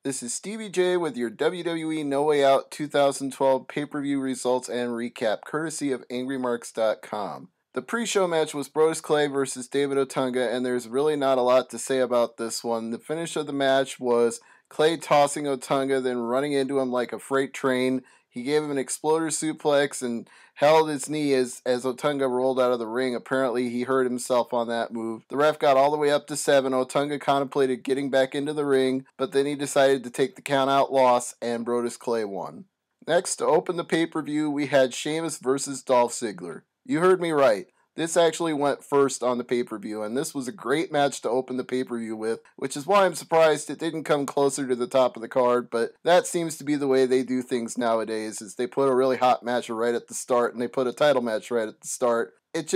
This is Stevie J with your WWE No Way Out 2012 pay-per-view results and recap, courtesy of AngryMarks.com. The pre-show match was Brodus Clay versus David Otunga, and there's really not a lot to say about this one. The finish of the match was Clay tossing Otunga, then running into him like a freight train. He gave him an exploder suplex and held his knee as Otunga rolled out of the ring. Apparently, he hurt himself on that move. The ref got all the way up to 7. Otunga contemplated getting back into the ring, but then he decided to take the count-out loss, and Brodus Clay won. Next, to open the pay-per-view, we had Sheamus versus Dolph Ziggler. You heard me right. This actually went first on the pay-per-view, and this was a great match to open the pay-per-view with, which is why I'm surprised it didn't come closer to the top of the card, but that seems to be the way they do things nowadays, is they put a really hot match right at the start, and they put a title match right at the start. It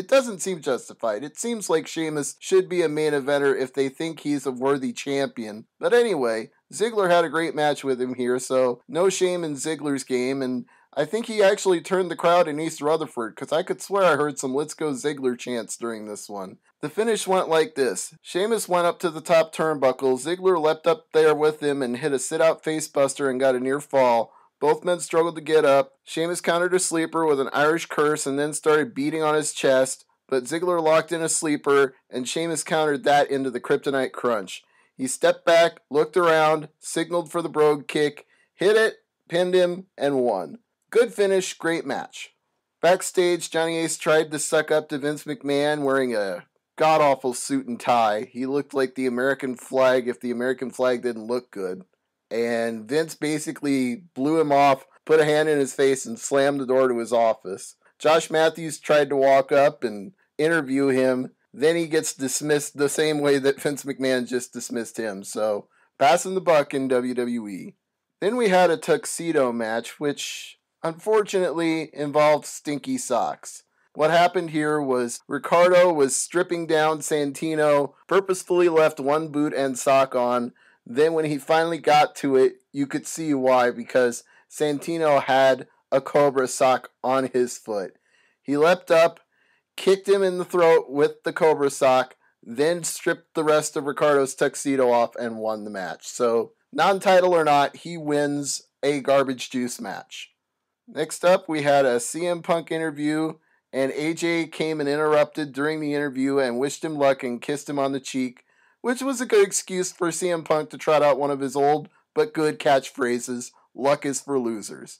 doesn't seem justified. It seems like Sheamus should be a main eventer if they think he's a worthy champion. But anyway, Ziggler had a great match with him here, so no shame in Ziggler's game, and I think he actually turned the crowd in East Rutherford, because I could swear I heard some "Let's Go Ziggler" chants during this one. The finish went like this. Sheamus went up to the top turnbuckle. Ziggler leapt up there with him and hit a sit-out facebuster and got a near fall. Both men struggled to get up. Sheamus countered a sleeper with an Irish curse and then started beating on his chest, but Ziggler locked in a sleeper, and Sheamus countered that into the Kryptonite Crunch. He stepped back, looked around, signaled for the brogue kick, hit it, pinned him, and won. Good finish, great match. Backstage, Johnny Ace tried to suck up to Vince McMahon wearing a god-awful suit and tie. He looked like the American flag if the American flag didn't look good. And Vince basically blew him off, put a hand in his face, and slammed the door to his office. Josh Matthews tried to walk up and interview him. Then he gets dismissed the same way that Vince McMahon just dismissed him. So, passing the buck in WWE. Then we had a tuxedo match, which unfortunately involved stinky socks. What happened here was Ricardo was stripping down Santino, purposefully left one boot and sock on. Then when he finally got to it, you could see why, because Santino had a Cobra sock on his foot. He leapt up, kicked him in the throat with the Cobra sock, then stripped the rest of Ricardo's tuxedo off and won the match. So, non-title or not, he wins a garbage juice match. Next up, we had a CM Punk interview, and AJ came and interrupted during the interview and wished him luck and kissed him on the cheek, which was a good excuse for CM Punk to trot out one of his old but good catchphrases, "Luck is for losers."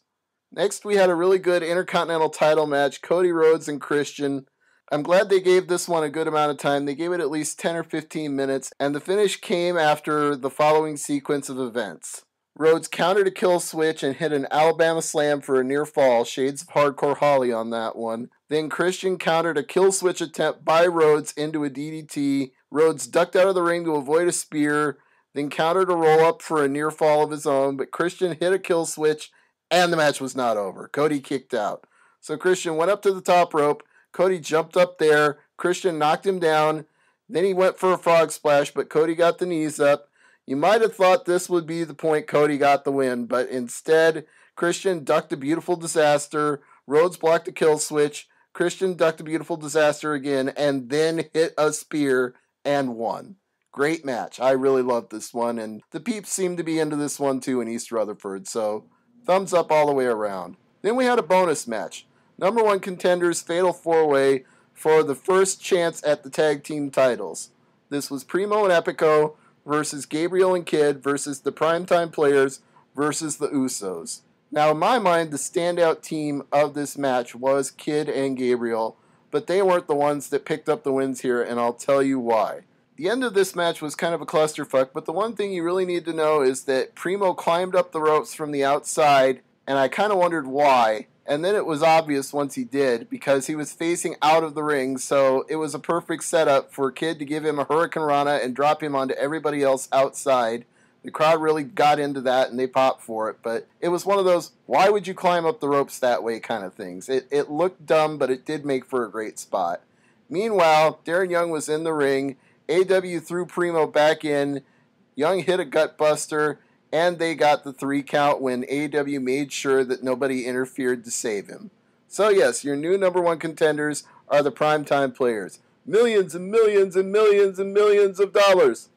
Next, we had a really good Intercontinental title match, Cody Rhodes and Christian. I'm glad they gave this one a good amount of time. They gave it at least 10 or 15 minutes, and the finish came after the following sequence of events. Rhodes countered a kill switch and hit an Alabama slam for a near fall. Shades of Hardcore Holly on that one. Then Christian countered a kill switch attempt by Rhodes into a DDT. Rhodes ducked out of the ring to avoid a spear, then countered a roll-up for a near fall of his own, but Christian hit a kill switch, and the match was not over. Cody kicked out. So Christian went up to the top rope. Cody jumped up there. Christian knocked him down. Then he went for a frog splash, but Cody got the knees up. You might have thought this would be the point Cody got the win, but instead, Christian ducked a beautiful disaster. Rhodes blocked a kill switch. Christian ducked a beautiful disaster again, and then hit a spear and won. Great match. I really loved this one, and the peeps seem to be into this one too in East Rutherford, so thumbs up all the way around. Then we had a bonus match. Number 1 contenders fatal 4-way for the first chance at the tag team titles. This was Primo and Epico versus Gabriel and Kidd versus the Primetime Players versus the Usos. Now, in my mind, the standout team of this match was Kidd and Gabriel, but they weren't the ones that picked up the wins here, and I'll tell you why. The end of this match was kind of a clusterfuck, but the one thing you really need to know is that Primo climbed up the ropes from the outside, and I kind of wondered why. And then it was obvious once he did, because he was facing out of the ring, so it was a perfect setup for Kidd to give him a Hurricane Rana and drop him onto everybody else outside. The crowd really got into that, and they popped for it, but it was one of those, why would you climb up the ropes that way kind of things. It looked dumb, but it did make for a great spot. Meanwhile, Darren Young was in the ring. AW threw Primo back in. Young hit a gut buster, and they got the 3 count when AEW made sure that nobody interfered to save him. So yes, your new number 1 contenders are the Primetime Players. Millions and millions and millions and millions of dollars.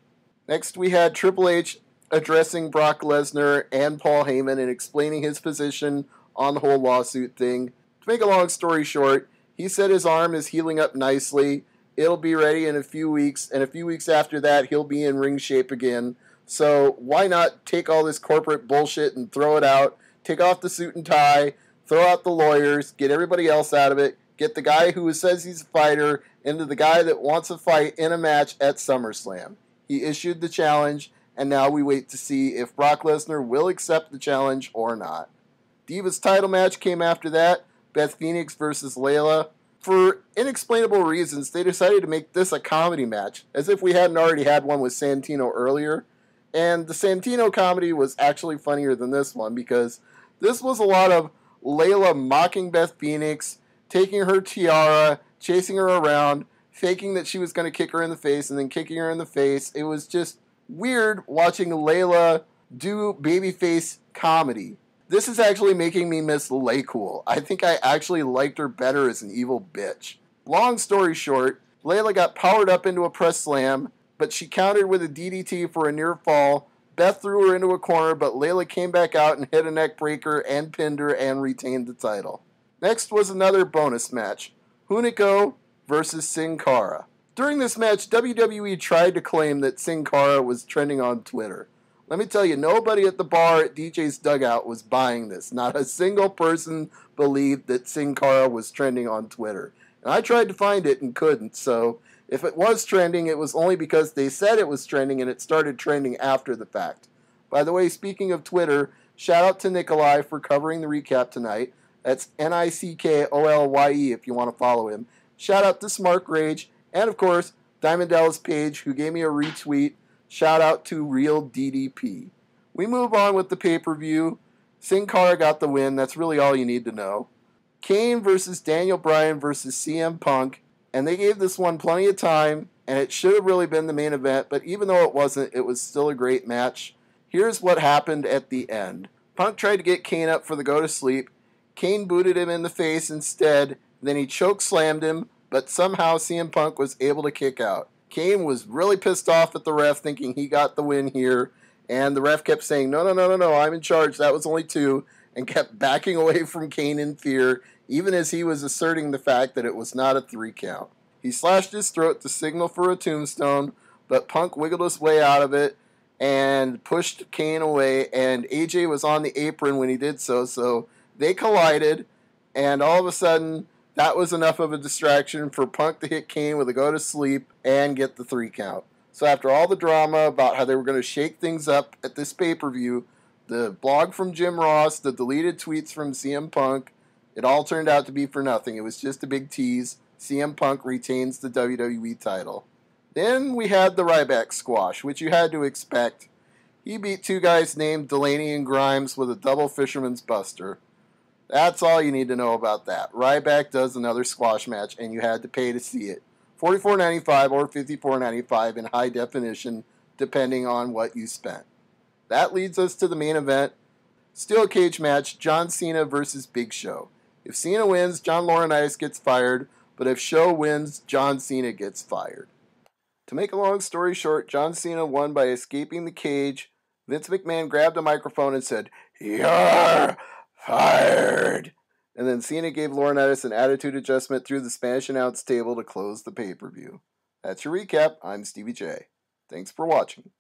Next we had Triple H addressing Brock Lesnar and Paul Heyman and explaining his position on the whole lawsuit thing. To make a long story short, he said his arm is healing up nicely. It'll be ready in a few weeks, and a few weeks after that, he'll be in ring shape again. So why not take all this corporate bullshit and throw it out, take off the suit and tie, throw out the lawyers, get everybody else out of it, get the guy who says he's a fighter into the guy that wants a fight in a match at SummerSlam. He issued the challenge, and now we wait to see if Brock Lesnar will accept the challenge or not. Divas title match came after that, Beth Phoenix versus Layla. For inexplainable reasons, they decided to make this a comedy match, as if we hadn't already had one with Santino earlier. And the Santino comedy was actually funnier than this one, because this was a lot of Layla mocking Beth Phoenix, taking her tiara, chasing her around, faking that she was going to kick her in the face, and then kicking her in the face. It was just weird watching Layla do babyface comedy. This is actually making me miss Laycool. I think I actually liked her better as an evil bitch. Long story short, Layla got powered up into a press slam, but she countered with a DDT for a near fall. Beth threw her into a corner, but Layla came back out and hit a neck breaker and pinned her and retained the title. Next was another bonus match, Hunico versus Sin Cara. During this match, WWE tried to claim that Sin Cara was trending on Twitter. Let me tell you, nobody at the bar at DJ's Dugout was buying this. Not a single person believed that Sin Cara was trending on Twitter. And I tried to find it and couldn't, so if it was trending, it was only because they said it was trending and it started trending after the fact. By the way, speaking of Twitter, shout out to Nikolai for covering the recap tonight. That's Nickolye if you want to follow him. Shout out to Smart Rage, and of course, Diamond Dallas Page, who gave me a retweet. Shout out to Real DDP. We move on with the pay-per-view. Sin Cara got the win. That's really all you need to know. Kane versus Daniel Bryan versus CM Punk. And they gave this one plenty of time, and it should have really been the main event, but even though it wasn't, it was still a great match. Here's what happened at the end. Punk tried to get Kane up for the go to sleep. Kane booted him in the face instead, then he choke slammed him, but somehow CM Punk was able to kick out. Kane was really pissed off at the ref, thinking he got the win here, and the ref kept saying, no, I'm in charge, that was only 2, and kept backing away from Kane in fear, even as he was asserting the fact that it was not a 3 count. He slashed his throat to signal for a tombstone, but Punk wiggled his way out of it and pushed Kane away, and AJ was on the apron when he did so, so they collided, and all of a sudden, that was enough of a distraction for Punk to hit Kane with a go to sleep and get the 3 count. So after all the drama about how they were going to shake things up at this pay-per-view, the blog from Jim Ross, the deleted tweets from CM Punk, it all turned out to be for nothing. It was just a big tease. CM Punk retains the WWE title. Then we had the Ryback squash, which you had to expect. He beat 2 guys named Delaney and Grimes with a double Fisherman's Buster. That's all you need to know about that. Ryback does another squash match, and you had to pay to see it. $44.95 or $54.95 in high definition, depending on what you spent. That leads us to the main event. Steel cage match, John Cena versus Big Show. If Cena wins, John Laurinaitis gets fired, but if Show wins, John Cena gets fired. To make a long story short, John Cena won by escaping the cage. Vince McMahon grabbed a microphone and said, "You're fired!" And then Cena gave Laurinaitis an attitude adjustment through the Spanish announce table to close the pay-per-view. That's your recap. I'm Stevie J. Thanks for watching.